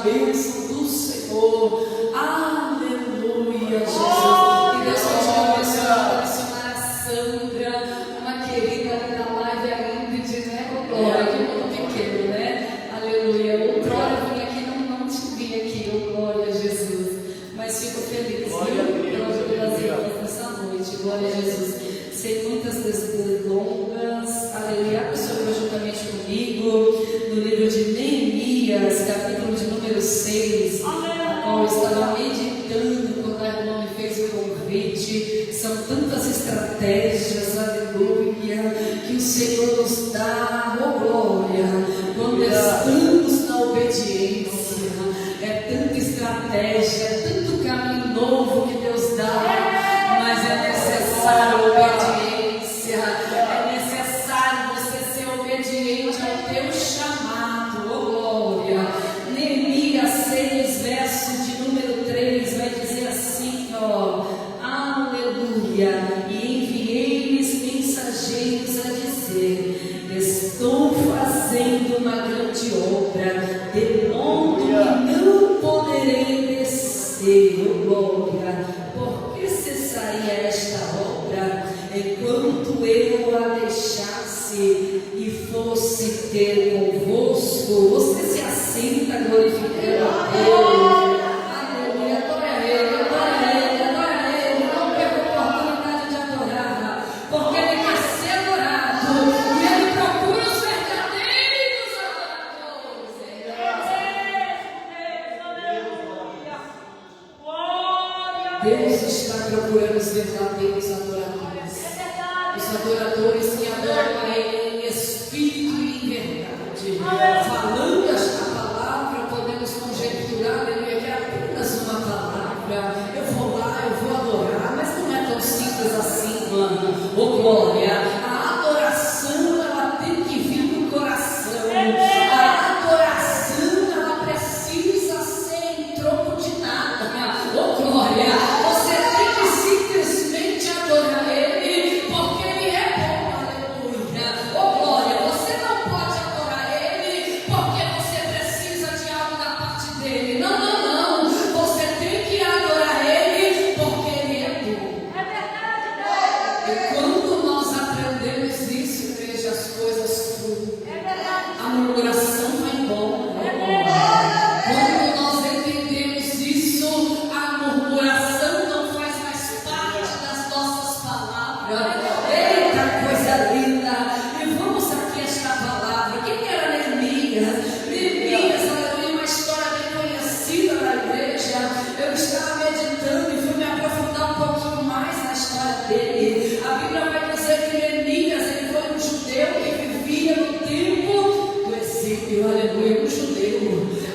a bênção do Senhor. Aleluia, Jesus. E Deus continua abençoando a Sandra, uma querida da live, a Ingrid, né? Glória, que mundo pequeno, né? Aleluia. Outrora eu vim aqui, não te vi aqui, oh, glória a Jesus. Mas fico feliz, pelas irmãs nessa noite, glória a Jesus. Sem muitas delongas, aleluia. A pessoa foi juntamente comigo no livro de Neemias, capítulo de número 6, a qual eu estava meditando quando a irmã me fez o convite. São tantas estratégias, aleluia, que o Senhor nos dá, oh glória, quando estamos na obediência. É tanta estratégia, é tanto caminho novo que Deus dá, mas é necessário obediência, é necessário você ser obediente ao teu chamado, oh glória. Neemias 6, verso de número 3, vai dizer assim, ó, aleluia, e enviei-lhes mensageiros a dizer: estou fazendo uma grande obra, de modo que não poderei descer, oh glória. Por que cessaria esta obra, enquanto eu a deixasse e fosse ter convosco? Você se assenta glorificando a Deus. Aleluia, adora Ele, adora Ele, adora Ele. Não perca a oportunidade de adorar, porque Ele quer ser adorado e Ele procura os verdadeiros adoradores. Deus está procurando os verdadeiros adoradores, os adoradores que adoram a Ele em espírito e em verdade. Falando esta palavra, podemos conjecturar, aleluia, que é apenas uma palavra. Eu vou lá, eu vou adorar, mas não é tão simples assim, mano. Oh glória, a adoração ela tem que vir do coração. A adoração ela precisa ser em troco de nada. Oh glória, você tem que simplesmente adorar Ele, porque Ele é bom, aleluia. Oh glória, você não pode adorar Ele porque você precisa de algo da parte dele. Não, não, não. Você tem que adorar Ele porque Ele é bom. É verdade. E quando nós aprendemos isso, igreja, as coisas fluem. É verdade. A murmuração vai embora. Quando nós entendemos isso, a murmuração não faz mais parte das nossas palavras. Eita, coisa linda! E vamos aqui a esta palavra. Quem era Neemias? Neemias, aleluia, uma história bem conhecida da igreja. Eu estava meditando e fui me aprofundar um pouquinho mais na história dele. A Bíblia vai dizer que Neemias, ele foi um judeu que vivia no tempo do exílio, aleluia, um judeu.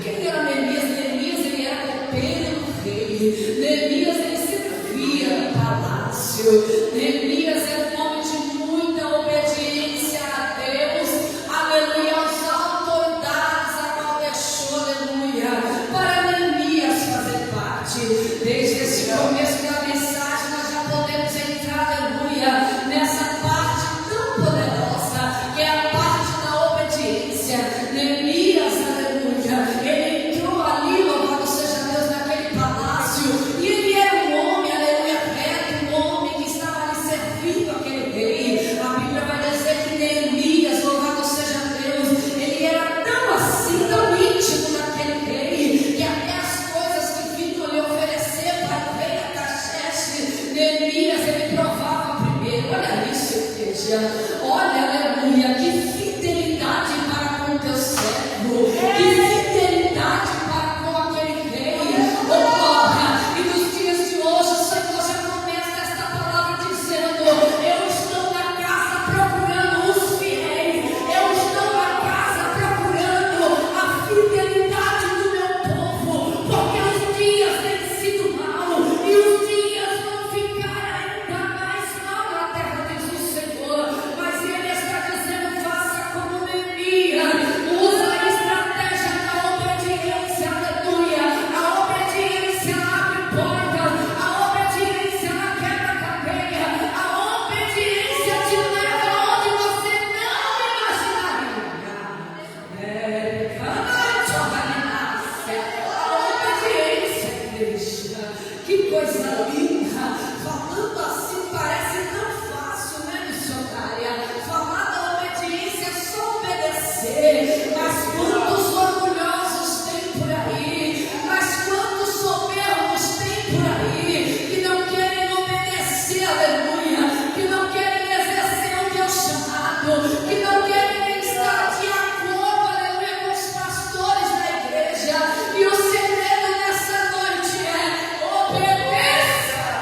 Quem era Neemias? Neemias, ele era copeiro do rei. Neemias, ele servia no palácio. Neemias era um homem de muita obediência a Deus, aleluia, às autoridades a qual deixou, aleluia, para Neemias fazer parte. Desde esse começo da mensagem nós já podemos entrar, aleluia, nessa parte tão poderosa que é a parte da obediência. Neemias, aleluia, ele entrou ali, louvado seja Deus, naquele palácio, e ele era um homem, aleluia, reto, um homem que estava ali servindo aquele rei. A Bíblia vai dizer que Neemias, louvado seja Deus, ele era tão assim, tão íntimo daquele rei, que até as coisas que vinham lhe oferecer para o rei Artaxerxes, coisa linda. Falando assim parece tão fácil, né, missionária? Falar da obediência é só obedecer. Mas quantos orgulhosos tem por aí? Mas quantos soberbos tem por aí? Que não querem obedecer, aleluia. Que não querem exercer o teu chamado. Que não querem estar de acordo, aleluia, com os pastores da igreja. E o segredo nessa noite é obedeça.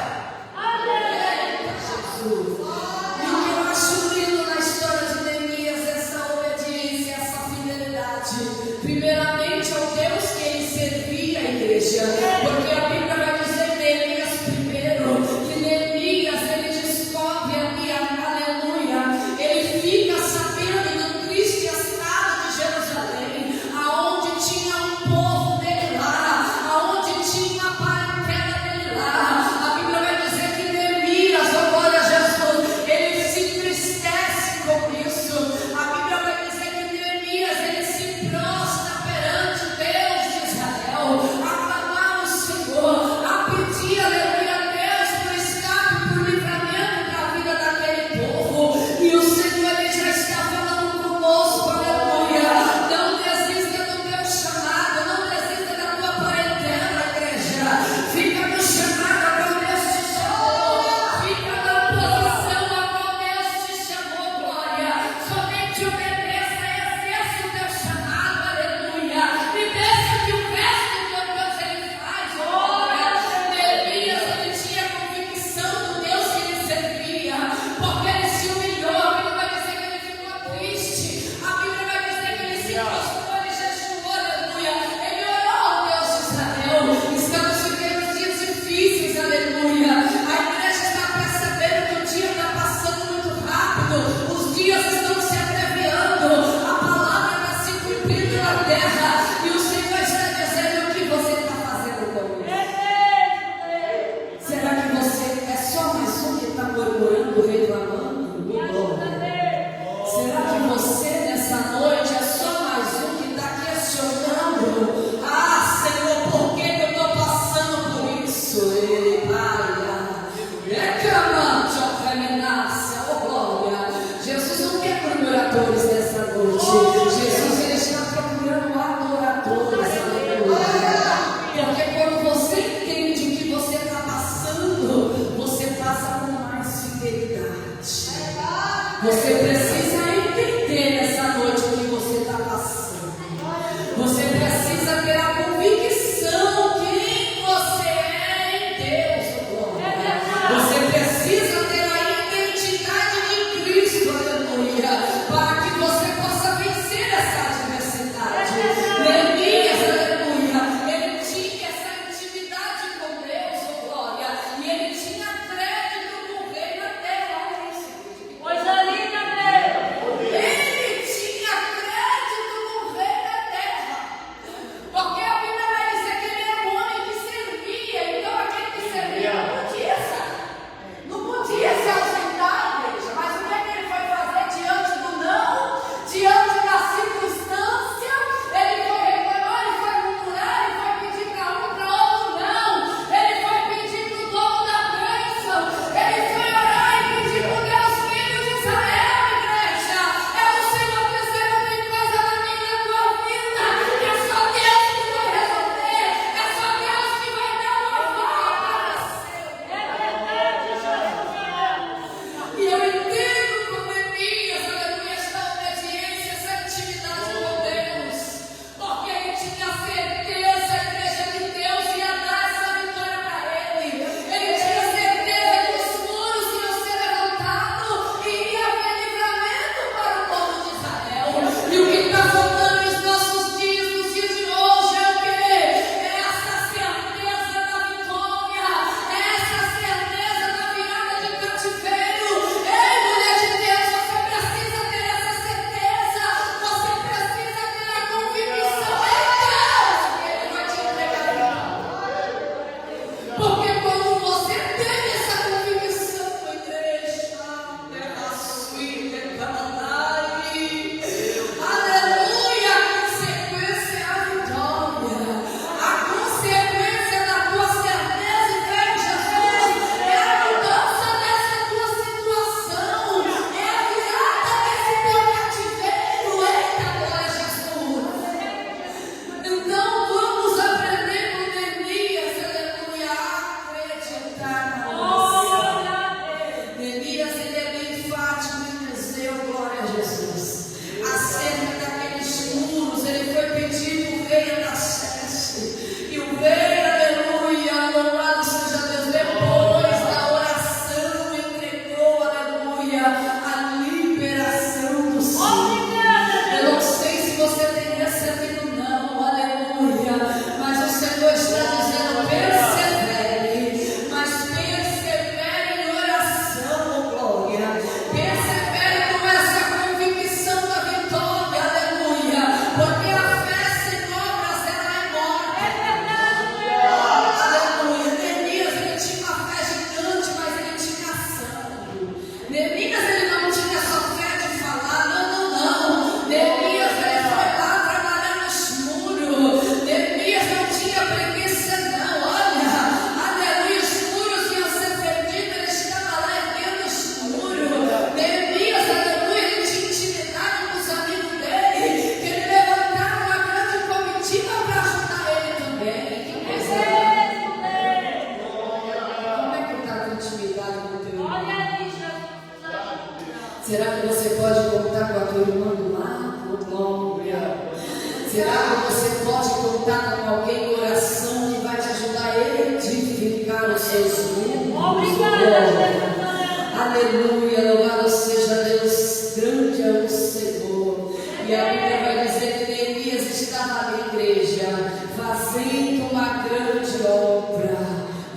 Aleluia, louvado seja Deus, grande é o Senhor. E a Bíblia vai dizer que Neemias estava na igreja, fazendo uma grande obra,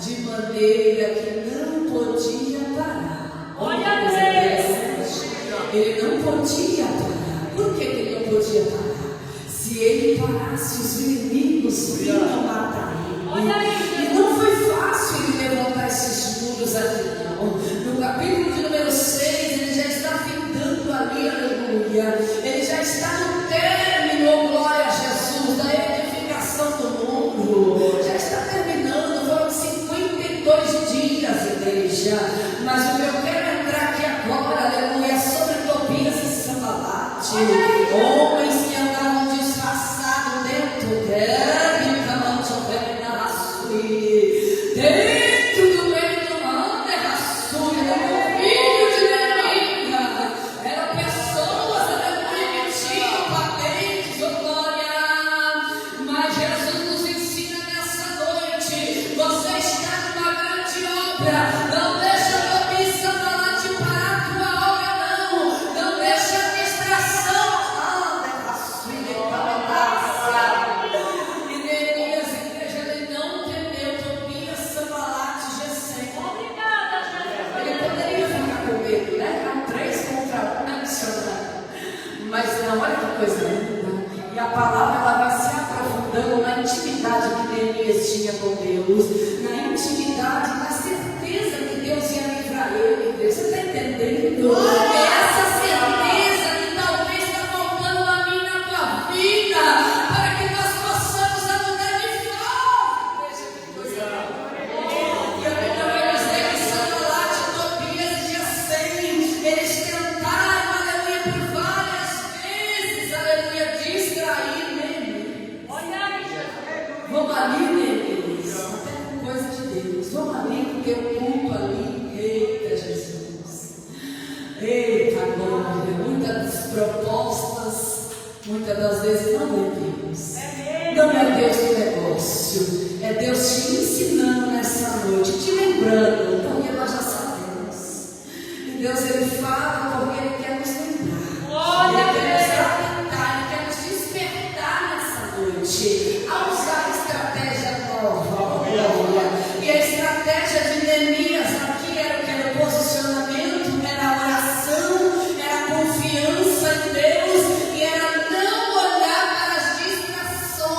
de maneira que não podia parar. Olha Deus! Ele não podia parar. Por que ele não podia parar? Se ele parasse, os inimigos vinham matar ele. E não foi fácil ele levantar esses muros aqui, não. No capítulo de número 6, ele já está findando ali, aleluia. Ele já está no término, oh, glória a Jesus, da edificação do muro. Já está terminando, foram 52 dias, igreja. Mas o que eu quero entrar aqui agora, aleluia, é sobre Tobias e Sanbalate. Homens que andavam disfarçados dentro dela. Dentro do meio do mar, filho de Neemias, eram pessoas, aleluia, que tinham patentes, oh glória. Mas Jesus nos ensina nessa noite: você está numa grande obra, não deixa a cobiça falar de parar a tua obra, não deixa a distração. E Neemias, igreja, ele não temeu Tobias, Sanbalate e Gesem. Ele poderia ficar com medo, né? Eram 3 contra 1, mas não, olha que coisa linda. E a palavra ela vai se aprofundando na intimidade que Neemias tinha com Deus, na intimidade, na certeza que Deus ia livrar ele. Você está entendendo? É essa certeza que talvez está faltando na minha e na tua vida, para que nós possamos mudar de forma. Veja que coisa linda. E a Bíblia vai dizer que Sanbalate, Tobias e Gesem, eles tentaram, aleluia, por várias vezes, aleluia, distrair Neemias. Vamos ali, Neemias, até com coisa de Deus. Vamos ali, porque o culto ali, eita Jesus, eita glória. Muitas propostas, muitas das vezes não é Deus. Não é Deus do negócio, é Deus te ensinando nessa noite, te lembrando, porque nós já sabemos. E Deus ele fala porque ele quer nos lembrar, ele quer nos atentar, ele quer nos despertar nessa noite a usar a estratégia nova. E a estratégia de Neemias aqui era o que? Era o posicionamento, era a oração, era a confiança em Deus e era não olhar para as distrações.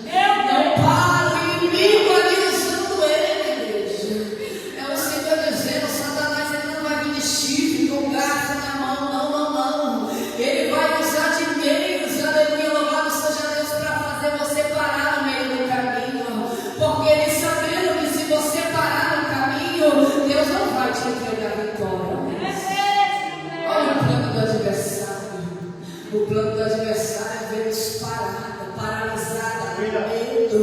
Não para o inimigo ali usando ele, igreja. É o Senhor dizendo: Satanás ele não vai vir de chifre com garfo na mão, não. Ele vai usar de meios, aleluia, louvado seja Deus, para fazer você parar no meio do caminho. Porque ele sabendo que se você parar no caminho, Deus não vai te entregar a vitória. Olha o plano do adversário. O plano do adversário é ver-nos parada, paralisada, com medo.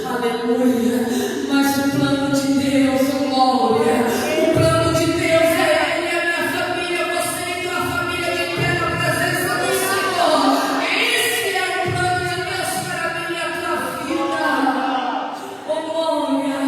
Aleluia. Mas o plano de Deus, glória. O plano de Deus é eu e a minha família, você e tua família que quer a presença do Senhor. Esse é o plano de Deus para mim e a tua vida. Oh, glória.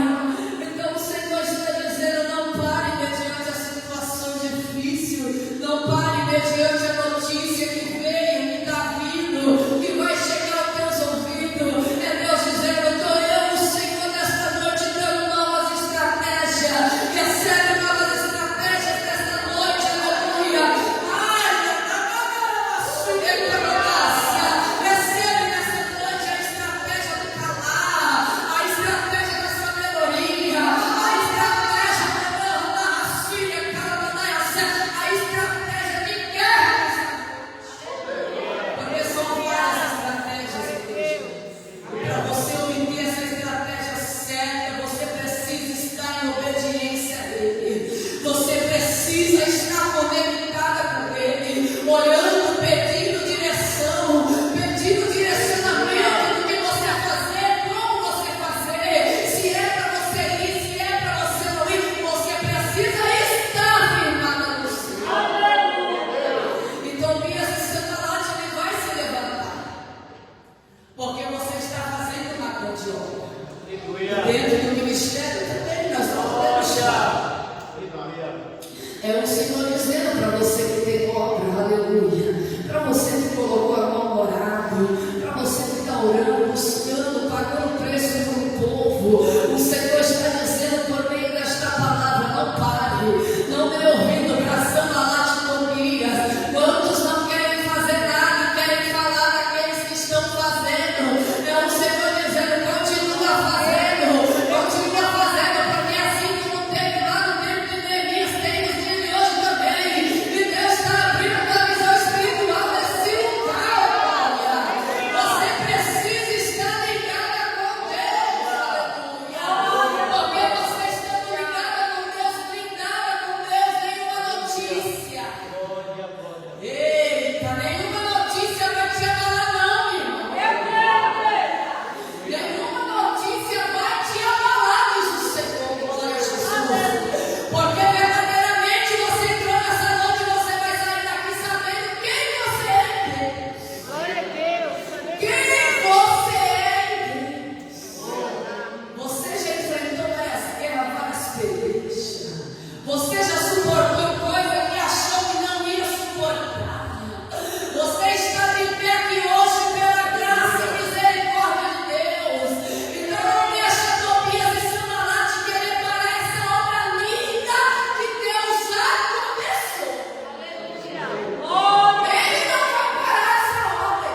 Então o Senhor está dizendo: não pare mediante a situação difícil. Não pare mediante a notícia que veio, que está vindo, que vai chegar aos teus ouvidos. É Deus dizendo: estou eu, o Senhor, nesta noite, dando novas estratégias. Recebe novas estratégias nesta noite, aleluia. Recebe nesta noite a estratégia do calar, a estratégia da sabedoria, a estratégia da filha, a estratégia de guerra. Porque são várias estratégias, igreja. Para você obter essa estratégia certa, você precisa estar em obediência a Ele. Você precisa estar conectada com Ele, olhando, pedindo direção, pedindo direcionamento do que você vai fazer, como você fazer, se é para você ir, se é para você não ir. Você precisa estar firmada no Senhor. Então, Tobias e Sanbalate, ele vai se levantar, porque você está fazendo uma grande obra. Dentro do ministério também nós não podemos estar. É o Senhor dizendo para você que tem obra, aleluia. Para você que colocou a mão no orado, para você que está orando, buscando, pagando preço para o povo. O Senhor está dizendo por meio desta palavra: não pare, não dê ouvido para Sanbalate e Tobias. Quantos não querem fazer nada, querem falar daqueles que estão fazendo? É o Senhor dizendo: continua fazendo, porque assim como teve lá no tempo de Neemias, tem nos dias de hoje também. E Deus está abrindo a tua visão espiritual desse lugar. Você precisa estar ligada com Deus, aleluia. Porque você estando ligada com Deus, blindada com Deus, nenhuma notícia. Eita, nenhuma notícia vai te abalar, não, irmão. Nenhuma notícia vai te abalar, diz o Senhor, glória a Jesus. Porque verdadeiramente você entrou nessa noite, você vai sair daqui sabendo quem você é. Quem você é. Você já enfrentou várias guerras, várias pelejas. Você já suportou coisa que achou que não ia suportar. Você está de pé aqui hoje pela graça e misericórdia de Deus. Então não deixa Tobias e Sanbalate querer parar essa obra linda que Deus já começou. Ele não vai parar essa obra.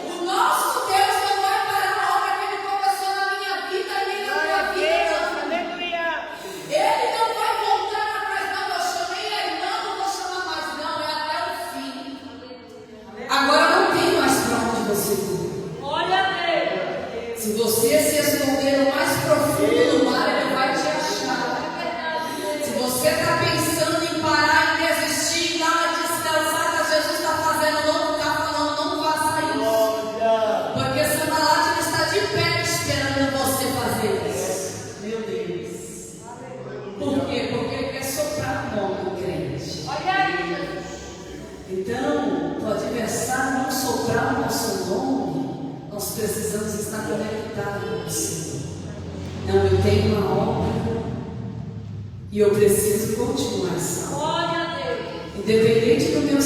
O nosso Deus não vai parar a obra que Ele começou na minha vida e na tua vida. Ele não vai voltar atrás, não. Eu chamei aí, não vou chamar mais, não. É até o fim. Agora não tem mais para onde você ir. Se você se esconder no mais profundo do mar, Ele vai te achar. Se você está pensando em parar, em desistir, dar uma descansada, Jesus está fazendo, não está falando, não faça isso. Porque Sanbalate ele está de pé esperando você fazer isso. Meu Deus. Por quê? Porque ele quer soprar a mão do crente. Então, o adversário não soprar o nosso nome, nós precisamos estar conectados com o Senhor. Não, eu tenho uma obra e eu preciso continuar essa obra. Independente do meu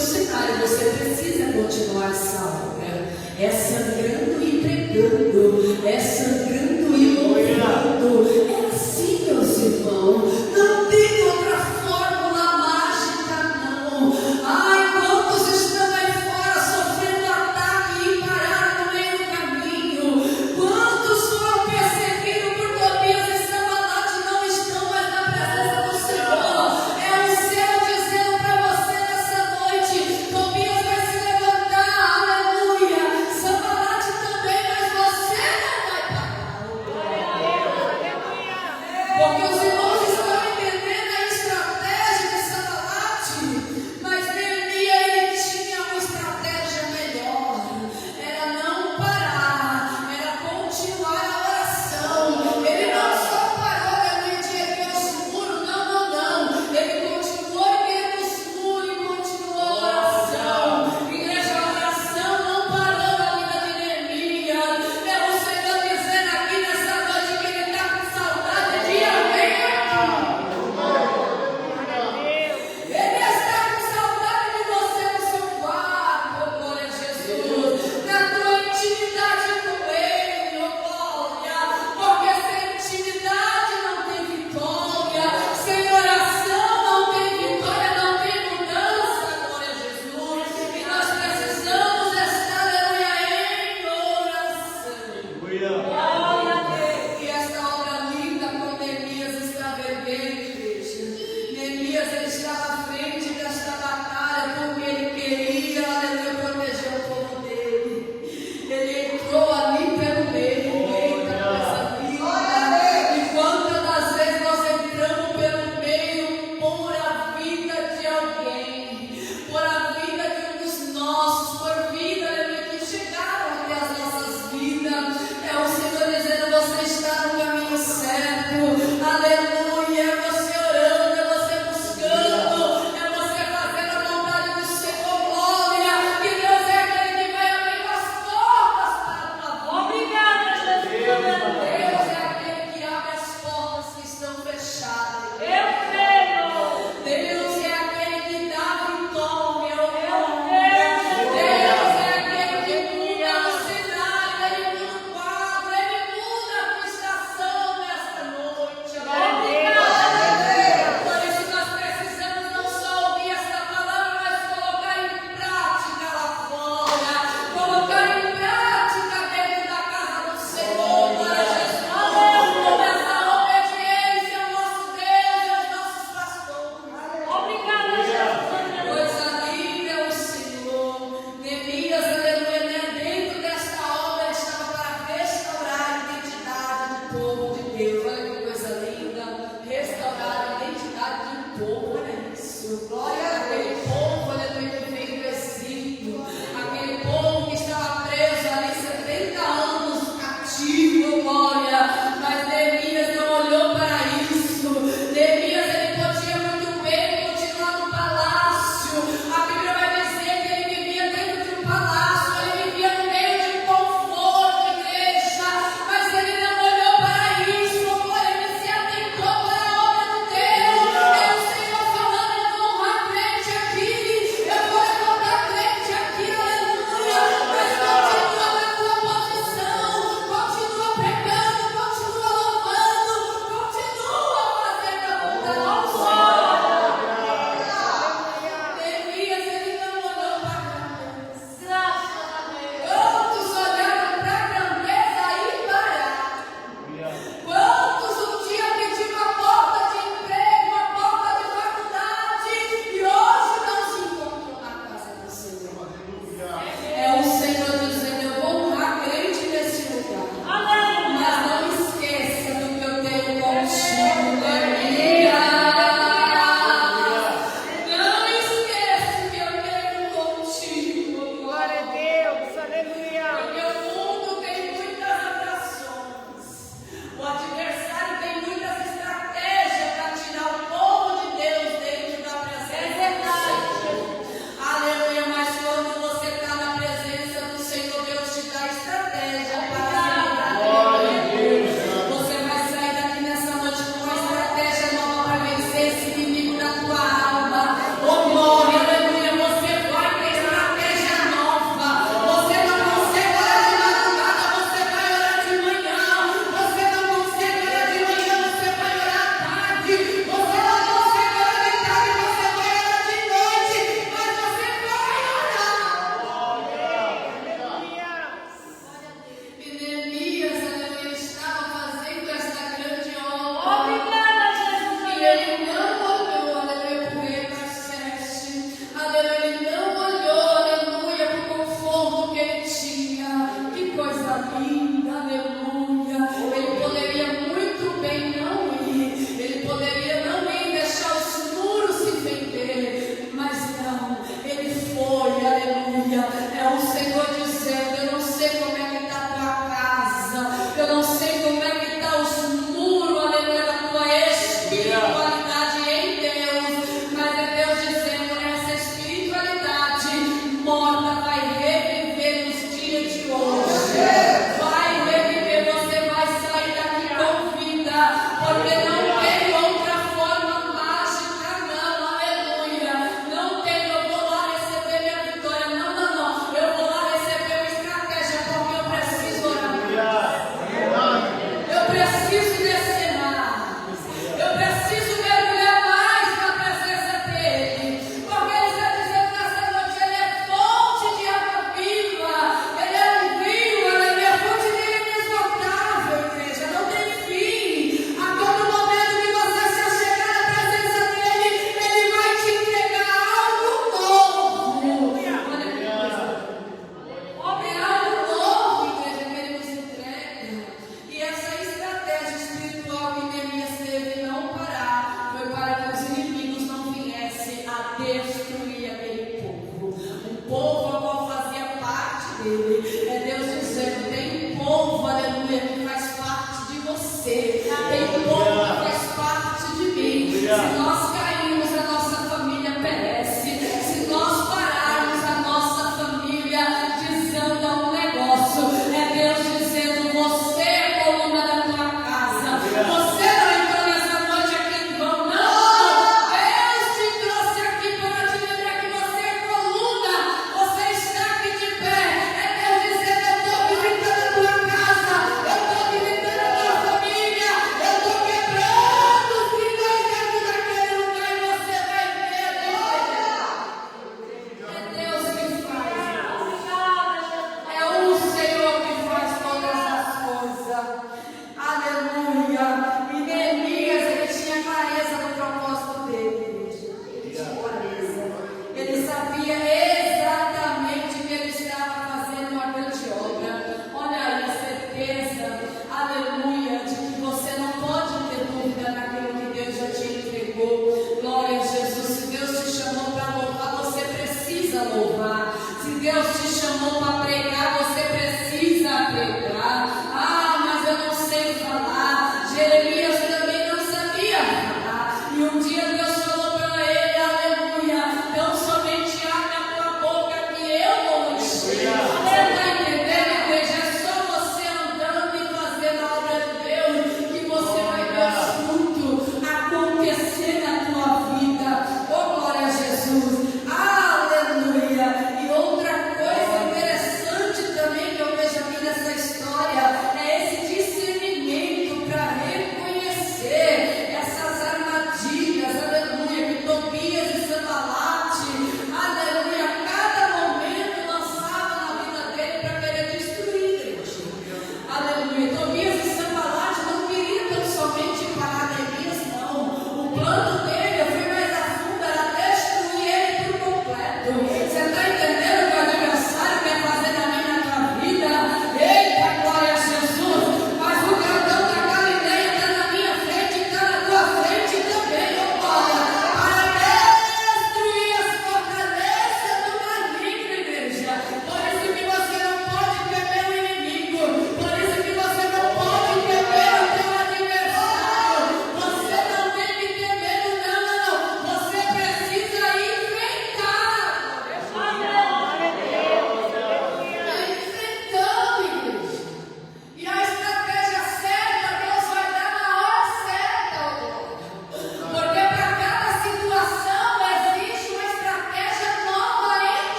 cenário, você precisa continuar essa obra. É sangrando e pregando, é sangrando e louvando. É assim, meus irmãos. Não tem outra fórmula mágica, não. Ai, quantos estão aí fora sofrendo vida, aleluia. Ele poderia muito bem não ir, ele poderia não ir, deixar os muros se fender, mas não, ele foi, aleluia. É o Senhor dizendo: eu não sei como é que está a tua casa, eu não sei como é que está os muros, aleluia, da tua espiritualidade em Deus, mas é Deus dizendo: essa espiritualidade morta vai reviver nos dias de hoje, vai reviver, você vai sair daqui com vida, porque não tem outra forma mágica, não, aleluia. Não tem, eu vou lá receber minha vitória, não, eu vou lá receber uma estratégia, porque eu preciso orar, eu preciso descer mais, eu preciso mergulhar mais na presença dele, porque ele está dizendo nessa noite: ele é fonte de água viva, ele é um rio, ele é fonte dele inesgotável, igreja, não tem fim. A todo momento que você se achegar na presença dele, ele vai te entregar algo novo. É algo novo, igreja, que ele nos entrega. E essa estratégia espiritual que Neemias teve não parar foi para que os inimigos não viessem a destruir aquele povo. Um povo a qual fazia parte dele. É Deus dizendo: tem um povo, aleluia, que faz parte de você. Tem um povo que faz parte de mim. Se nós cairmos, a nossa família perece. Se nós pararmos, a nossa família desanda um negócio. É Deus dizendo: você é a coluna da tua casa. Você não entrou nessa noite aqui em vão, não. Deus te trouxe aqui para te lembrar que você é coluna. Você está aqui de pé. É Deus dizendo: eu estou visitando a tua casa, eu estou visitando a tua família, eu estou quebrando os grilhões dentro daquele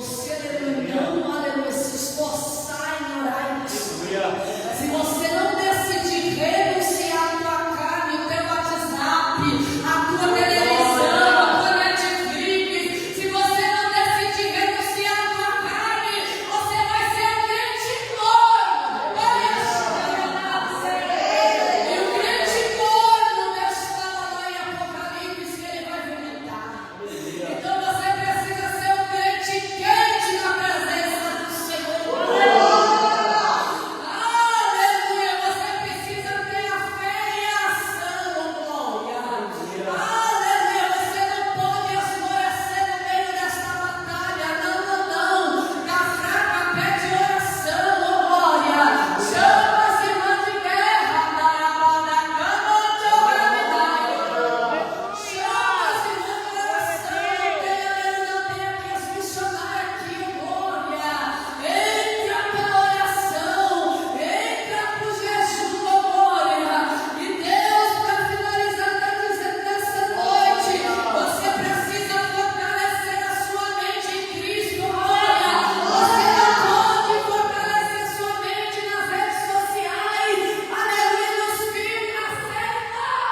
você, aleluia, não, aleluia, se esforçar em orar e buscar. Se você não decidir renunciar a tua carne, o teu WhatsApp, a tua televisão, a tua Netflix, se você não decidir renunciar a tua carne, você vai ser um crente morno. E o crente morno, Deus fala lá em Apocalipse que ele vai vomitar. Então você precisa ser um crente quente na presença do Senhor. Aleluia, você precisa ter a fé e a ação, glória. Aleluia, você não pode esmorecer no meio desta batalha. Não. Na fraca pede oração, glória. Chama-se irmã de guerra, chama-se irmã de oração. Tem aqui as missionárias aqui, glória. Entra pela oração, entra pro jejum, glória. E Deus, para finalizar, está dizendo nessa noite, você precisa fortalecer a sua mente em Cristo, glória. Você não pode fortalecer sua mente nas redes sociais, aleluia, nos filmes, na série, não.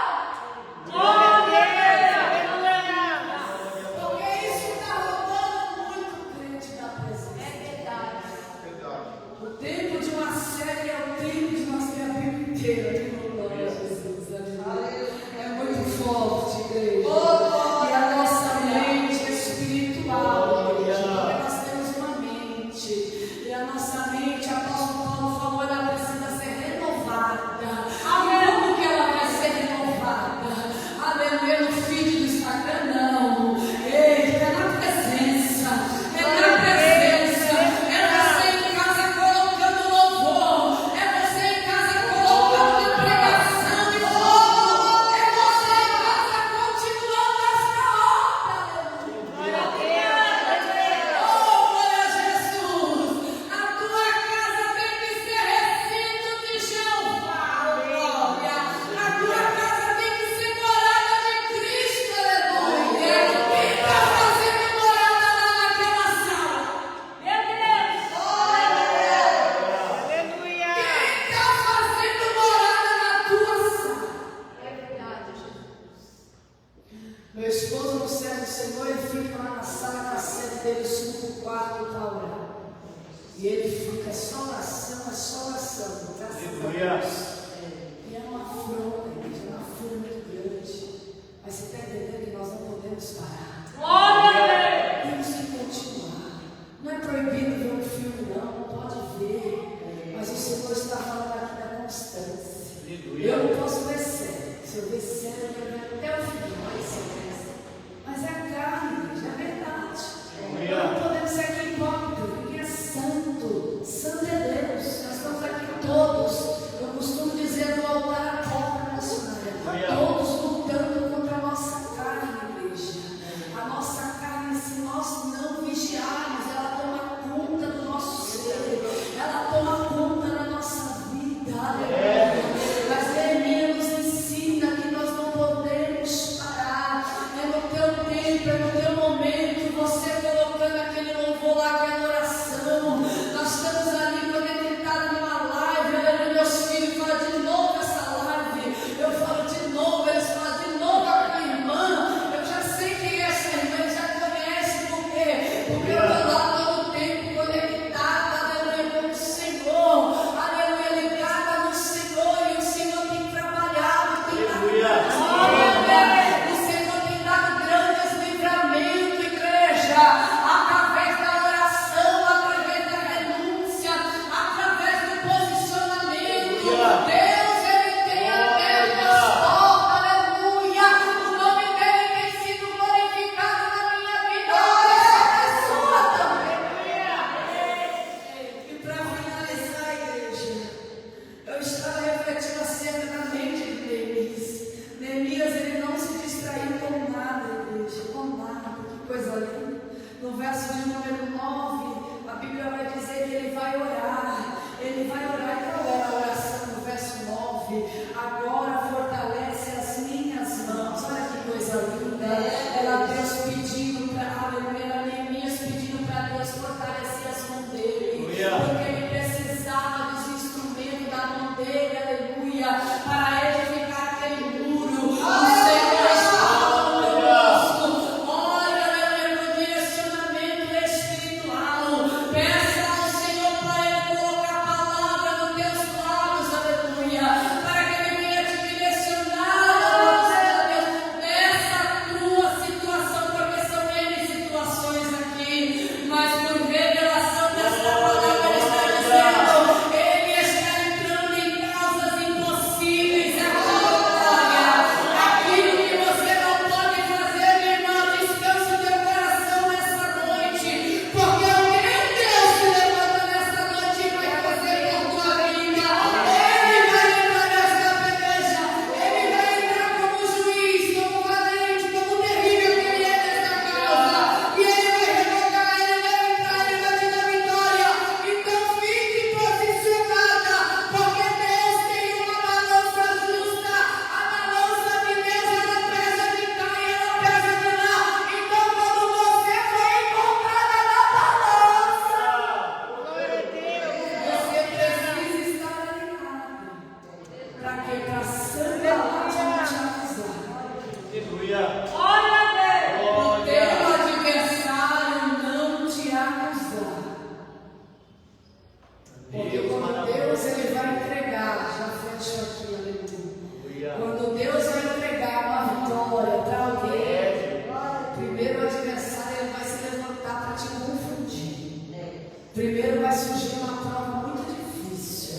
Porque isso está roubando muito crente da presença. O tempo de uma série é o tempo de nós ter a Bíblia inteira. Glória a Jesus. É muito forte, igreja. E a nossa mente é espiritual, igreja. Porque nós temos uma mente. E a nossa mente, a apóstolo Paulo falou, ela precisa ser renovada. Como que ela vai ser renovada? Aleluia, no feed do Instagram, não. Ei, é na presença. É na presença. É você em casa colocando louvor. É você em casa colocando a pregação de fogo. É você em casa continuando esta obra. Oh, glória a Jesus. A tua casa tem que ser recinto de Jeová, glória. A tua casa tem que ser morada de Cristo, aleluia. Quem está fazendo morada lá naquela sala? Quem está fazendo morada na tua sala? Meu esposo no céu do Senhor, ele fica lá na sala, na sede dele, subo o quarto para orar. E ele fica só oração, graças a Deus. E é uma afronta, igreja, é uma afronta muito grande. Mas você está entendendo que nós não podemos parar. Temos que continuar. Não é proibido ver um filme, não pode ver. Mas o Senhor está falando aqui da constância. Eu não posso ver sério. Se eu ver sério, eu quero ver até o final. Mas é a carne, igreja, é verdade. Não podemos ser aqui hipócritas. Ninguém é santo. Santo é Deus. Nós estamos aqui todos. Eu costumo dizer no altar a porta nacional. Todos lutando contra a nossa carne, igreja. A nossa carne, se nós não vigiarmos, ela toma conta do nosso ser. Ela toma conta da nossa vida. Aleluia. Mas Neemias nos ensina que nós não podemos parar. É no teu tempo, é no teu momento, você colocando aquele louvor lá, aquela oração. Nós estamos ali conectados numa live. Aleluia, meus filhos falam de novo essa live. Eu falo de novo, eles falam de novo a minha irmã. Eu já sei quem é essa irmã, eles já conhecem. Por quê? Porque eu estou lá todo o tempo conectada, aleluia, com o Senhor. Aleluia, ligada no Senhor. E o Senhor tem trabalhado, tem dado. O Senhor tem dado grandes livramentos, igreja, através da oração, através da renúncia, através do posicionamento. Deus, Ele tem aberto as portas, aleluia. O nome dEle tem sido glorificado na minha vida, na sua também. E para finalizar, igreja, eu estava refletindo acerca da mente de Neemias. Neemias, ele não se distraiu com nada, igreja, com nada. Que coisa linda. No verso de número 9, a Bíblia vai dizer que ele vai orar. Ele vai orar. E qual é a oração no verso 9? Agora fortalece as minhas mãos. Olha que coisa linda. Era Deus pedindo para, aleluia, Neemias pedindo para Deus Primeiro vai surgir uma prova muito difícil.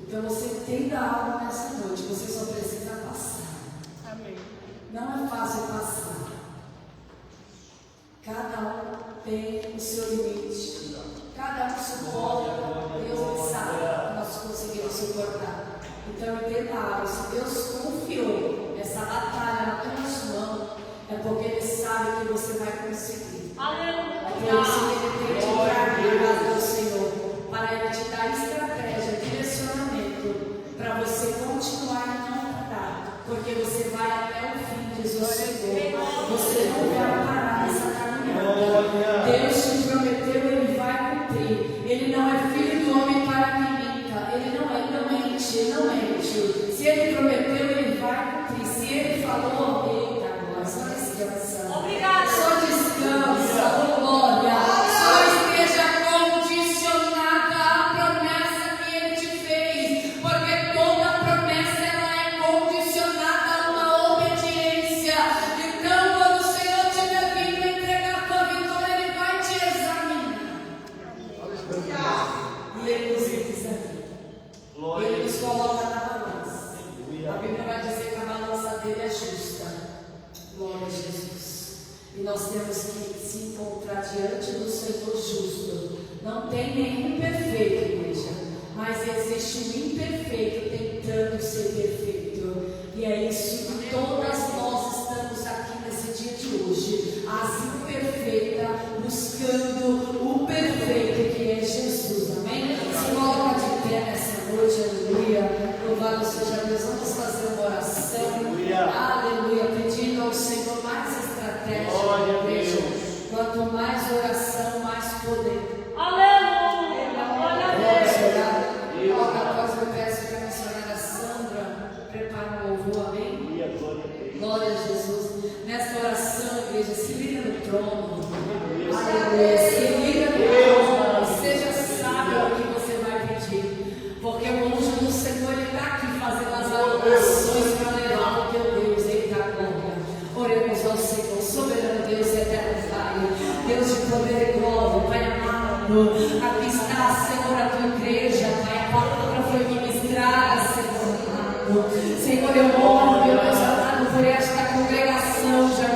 Então você entenda algo nessa noite, você só precisa passar. Amém. Não é fácil passar. Cada um tem o seu limite. Cada um suporta. Deus sabe que nós conseguimos suportar. Então entenda algo. Se Deus confiou essa batalha na tua mão, é porque Ele sabe que você vai conseguir. Aleluia. Por isso Ele tem te trago na casa do Senhor, para Ele te dar estratégia, direcionamento, para você continuar e não parar, porque você vai até o fim, diz o Senhor. Você não vai parar nessa caminhada. Deus te prometeu, Ele vai cumprir. Ele não é filho do homem para que minta. Ele não mente. Se Ele prometeu, Ele vai cumprir. Se Ele falou, eita, agora só descansa. Obrigada. Só descansa, glória. Só esteja condicionada à promessa que Ele te fez, porque toda promessa ela é condicionada a uma obediência. Então, quando o Senhor tiver vindo entregar a tua vitória, Ele vai te examinar. E Ele nos examina. Ele nos coloca na balança. A Bíblia vai dizer que a balança dele é justa. Glória a Jesus. E nós temos que se encontrar diante do Senhor justo. Não tem nenhum perfeito, igreja, mas existe um imperfeito tentando ser perfeito. E é isso que todas nós estamos aqui nesse dia de hoje. As imperfeitas buscando o perfeito que é Jesus. Amém? Se coloca de pé nessa noite, aleluia. Louvado seja Deus. Vamos fazer uma oração. Aleluia. Pedindo ao Senhor mais estratégia, igreja. Quanto mais oração, mais poder. Aleluia. Glória a Vamos Deus. orar. Logo após eu peço que a missionária Sandra prepare um louvor, amém? Glória a Jesus. Nesta oração, igreja, se liga no trono. Aleluia. Se liga no trono. Seja sábio no que você vai pedir. Porque o anjo do Senhor está aqui fazendo as anotações para levar o teu Deus. Eita glória. Oremos ao Senhor, soberano Deus e eterno Pai, Deus de poder e glória, Pai amado. Aqui está, Senhor, a tua igreja, Pai. A palavra foi ministrada, Senhor amado. Senhor, eu oro, meu Deus amado, por esta congregação, já